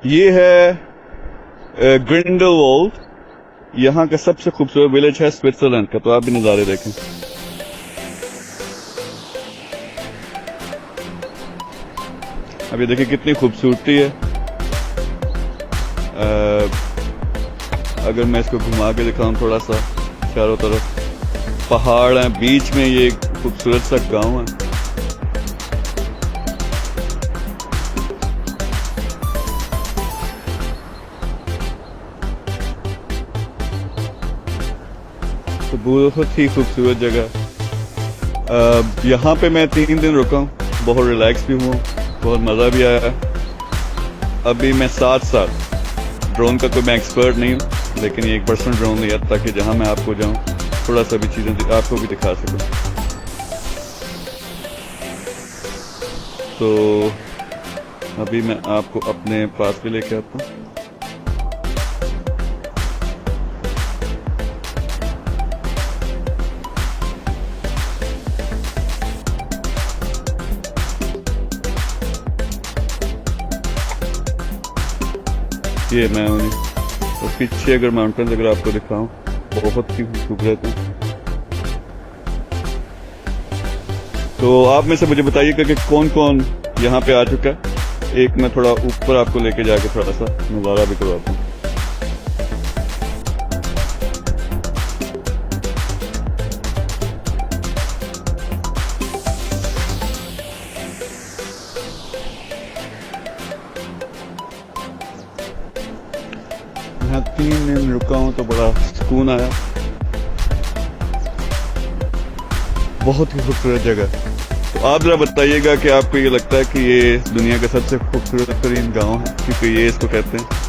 ये है ग्रिंडलवाल्ड। यहाँ का सबसे खूबसूरत विलेज है स्विट्जरलैंड का, तो आप भी नज़ारे देखें। अब ये देखिए कितनी खूबसूरती है। अगर मैं इसको घुमा के दिखाऊं थोड़ा सा, चारों तरफ पहाड़ हैं, बीच में ये खूबसूरत सा गांव है। तो बहुत ही खूबसूरत जगह। यहाँ पे मैं 3 दिन रुका हूँ, बहुत रिलैक्स भी हूँ, बहुत मज़ा भी आया। अभी मैं साथ ड्रोन का कोई मैं एक्सपर्ट नहीं हूँ, लेकिन ये एक पर्सनल ड्रोन लिया ताकि जहाँ मैं आपको जाऊँ थोड़ा सा भी चीज़ें आपको भी दिखा सकूँ। तो अभी मैं आपको अपने पास भी लेके आता हूँ। ये मैं तो पीछे अगर माउंटेन्स अगर आपको दिखाऊं, बहुत ही खूबसूरत है। तो आप में से मुझे बताइएगा कि कौन कौन यहाँ पे आ चुका है। एक मैं थोड़ा ऊपर आपको लेके जाके थोड़ा सा नज़ारा भी करवाता हूँ। यहाँ 3 दिन रुका हूँ तो बड़ा सुकून आया। बहुत ही खूबसूरत जगह। तो आप जरा बताइएगा कि आपको ये लगता है कि ये दुनिया का सबसे खूबसूरत तरीन गांव है, क्योंकि ये इसको कहते हैं।